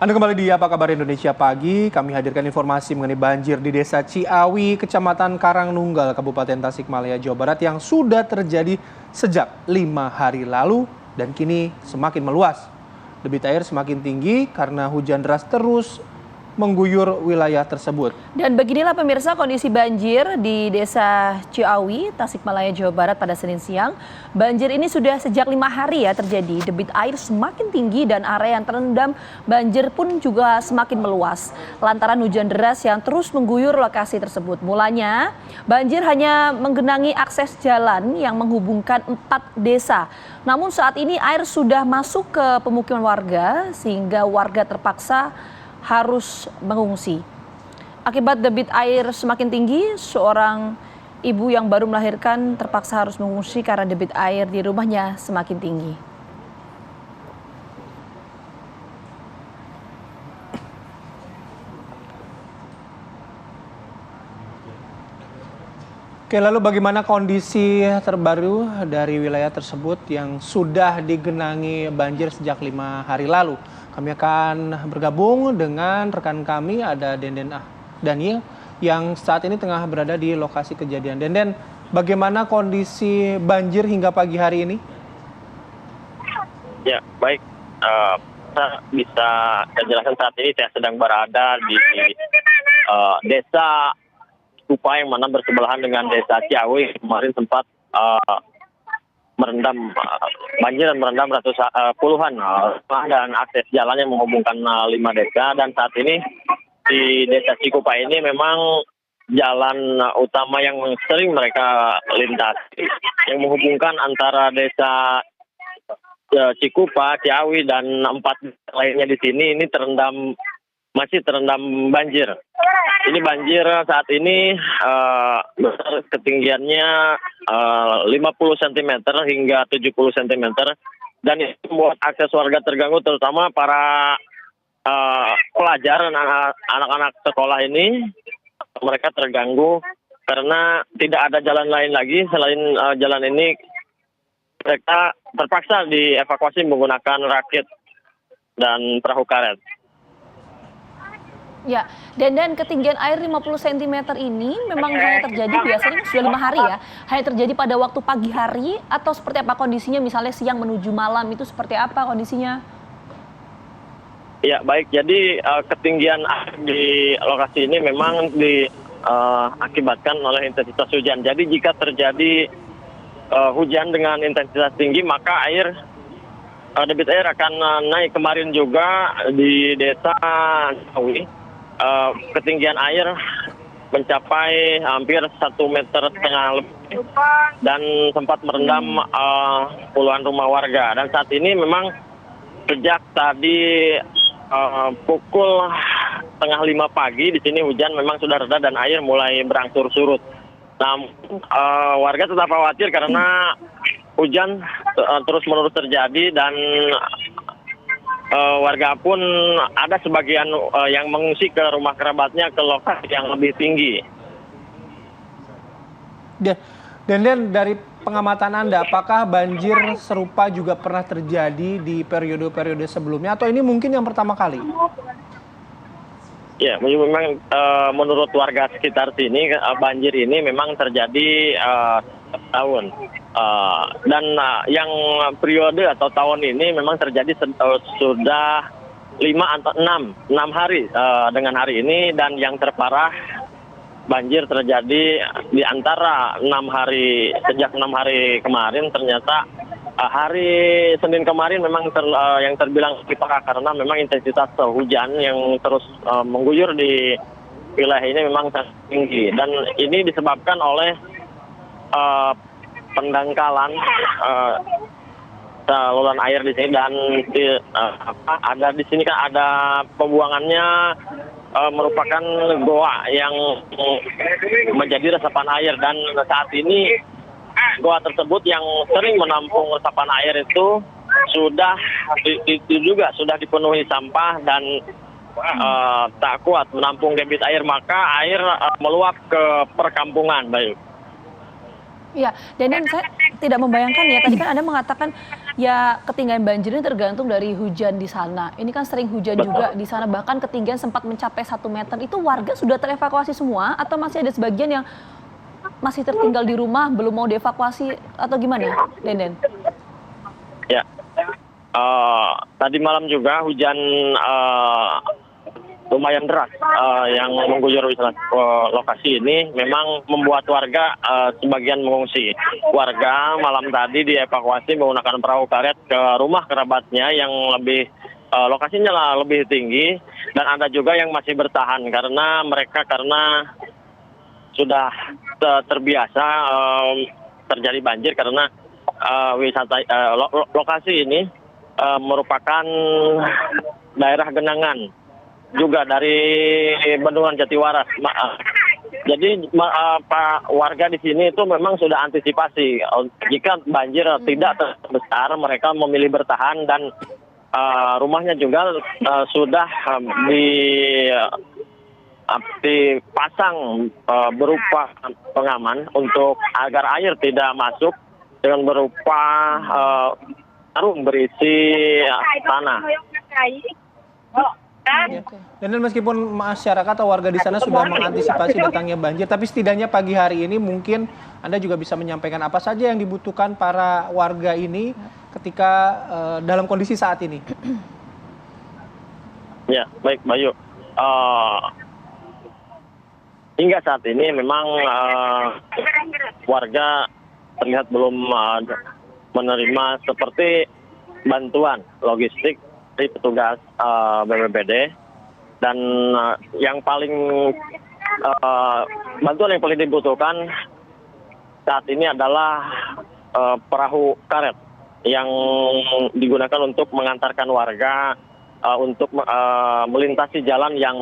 Anda kembali di Apa Kabar Indonesia Pagi. Kami hadirkan informasi mengenai banjir di Desa Ciawi, Kecamatan Karangnunggal, Kabupaten Tasikmalaya, Jawa Barat yang sudah terjadi sejak 5 hari lalu dan kini semakin meluas. Debit air semakin tinggi karena hujan deras terus mengguyur wilayah tersebut. Dan beginilah pemirsa kondisi banjir di Desa Ciawi, Tasikmalaya, Jawa Barat pada Senin siang. Banjir ini sudah sejak 5 hari ya terjadi. Debit air semakin tinggi dan area yang terendam banjir pun juga semakin meluas. Lantaran hujan deras yang terus mengguyur lokasi tersebut. Mulanya banjir hanya menggenangi akses jalan yang menghubungkan 4 desa. Namun saat ini air sudah masuk ke pemukiman warga sehingga warga terpaksa harus mengungsi. Akibat debit air semakin tinggi, seorang ibu yang baru melahirkan terpaksa harus mengungsi karena debit air di rumahnya semakin tinggi. Oke, lalu bagaimana kondisi terbaru dari wilayah tersebut yang sudah digenangi banjir sejak 5 hari lalu? Kami akan bergabung dengan rekan kami, ada Denden Daniel, yang saat ini tengah berada di lokasi kejadian. Denden, bagaimana kondisi banjir hingga pagi hari ini? Ya, baik. Saya bisa jelaskan saat ini saya sedang berada di desa Kupa yang mana bersebelahan dengan desa Ciawi. Kemarin sempat merendam banjir dan merendam puluhan rumah dan akses jalan yang menghubungkan 5 desa. Dan saat ini di desa Cikupa ini memang jalan utama yang sering mereka lintasi yang menghubungkan antara desa Cikupa, Ciawi dan 4 lainnya di sini ini masih terendam banjir. Ini banjir saat ini besar ketinggiannya 50 cm hingga 70 cm dan itu membuat akses warga terganggu, terutama para pelajar, anak-anak sekolah ini. Mereka terganggu karena tidak ada jalan lain lagi selain jalan ini. Mereka terpaksa dievakuasi menggunakan rakit dan perahu karet. Ya, dan ketinggian air 50 cm ini memang hanya terjadi biasanya sudah 5 hari ya. Hanya terjadi pada waktu pagi hari atau seperti apa kondisinya, misalnya siang menuju malam itu seperti apa kondisinya? Ya, baik. Jadi ketinggian air di lokasi ini memang diakibatkan oleh intensitas hujan. Jadi jika terjadi hujan dengan intensitas tinggi, maka debit air akan naik. Kemarin juga di desa Ciawi, ketinggian air mencapai hampir 1,5 meter lebih dan sempat merendam puluhan rumah warga. Dan saat ini memang sejak tadi pukul 4:30 pagi di sini hujan memang sudah reda dan air mulai berangsur surut. Namun warga tetap khawatir karena hujan terus-menerus terjadi dan warga pun ada sebagian yang mengungsi ke rumah kerabatnya ke lokasi yang lebih tinggi. Dan dari pengamatan Anda, apakah banjir serupa juga pernah terjadi di periode-periode sebelumnya atau ini mungkin yang pertama kali? Ya, memang menurut warga sekitar sini banjir ini memang terjadi tahun dan yang periode atau tahun ini memang terjadi sudah 5 atau 6 hari dengan hari ini, dan yang terparah banjir terjadi di antara 6 hari sejak 6 hari kemarin. Ternyata hari Senin kemarin memang yang terbilang lebih parah karena memang intensitas hujan yang terus mengguyur di wilayah ini memang sangat tinggi, dan ini disebabkan oleh pendangkalan saluran air di sini, dan ada di sini kan ada pembuangannya merupakan goa yang menjadi resapan air, dan saat ini goa tersebut yang sering menampung resapan air itu sudah dipenuhi sampah dan tak kuat menampung debit air, maka air meluap ke perkampungan. Baik. Ya, dan saya tidak membayangkan ya, tadi kan Anda mengatakan Ya, ketinggian banjir ini tergantung dari hujan di sana. Ini kan sering hujan juga di sana, bahkan ketinggian sempat mencapai 1 meter. Itu warga sudah terevakuasi semua atau masih ada sebagian yang masih tertinggal di rumah, belum mau dievakuasi atau gimana, Denden? Ya, tadi malam juga hujan lumayan deras yang mengguyur lokasi ini memang membuat warga sebagian mengungsi. Warga malam tadi dievakuasi menggunakan perahu karet ke rumah kerabatnya yang lokasinya lebih tinggi, dan ada juga yang masih bertahan karena sudah terbiasa terjadi banjir karena lokasi ini merupakan daerah genangan juga dari bendungan Jatiwaras. Jadi warga di sini itu memang sudah antisipasi jika banjir tidak besar, mereka memilih bertahan, dan rumahnya juga sudah dipasang berupa pengaman untuk agar air tidak masuk dengan berupa karung berisi tanah. Ya. Dan meskipun masyarakat atau warga di sana sudah mengantisipasi datangnya banjir, tapi setidaknya pagi hari ini mungkin Anda juga bisa menyampaikan apa saja yang dibutuhkan para warga ini ketika dalam kondisi saat ini. Ya, baik Bayu. Hingga saat ini memang warga terlihat belum menerima seperti bantuan logistik dari petugas BPBD, dan bantuan yang paling dibutuhkan saat ini adalah perahu karet yang digunakan untuk mengantarkan warga untuk melintasi jalan yang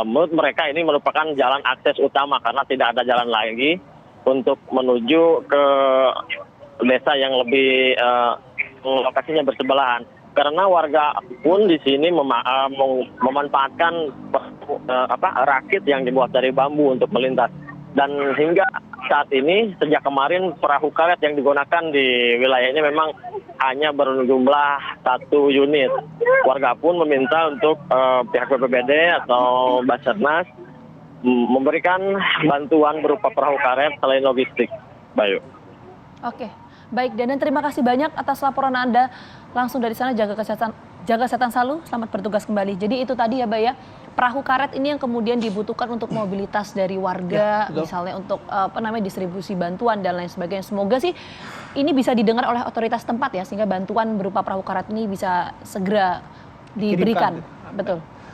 menurut mereka ini merupakan jalan akses utama karena tidak ada jalan lagi untuk menuju ke desa yang lebih lokasinya bersebelahan. Karena warga pun di sini memanfaatkan rakit yang dibuat dari bambu untuk melintas. Dan hingga saat ini, sejak kemarin, perahu karet yang digunakan di wilayah ini memang hanya berjumlah 1 unit. Warga pun meminta untuk pihak BPBD atau Basarnas memberikan bantuan berupa perahu karet selain logistik. Bayu. Oke, baik, dan terima kasih banyak atas laporan Anda langsung dari sana. Jaga kesehatan selalu, selamat bertugas kembali. Jadi itu tadi ya, Mbak ya, perahu karet ini yang kemudian dibutuhkan untuk mobilitas dari warga, ya, misalnya untuk distribusi bantuan dan lain sebagainya. Semoga sih ini bisa didengar oleh otoritas tempat ya, sehingga bantuan berupa perahu karet ini bisa segera diberikan. Betul.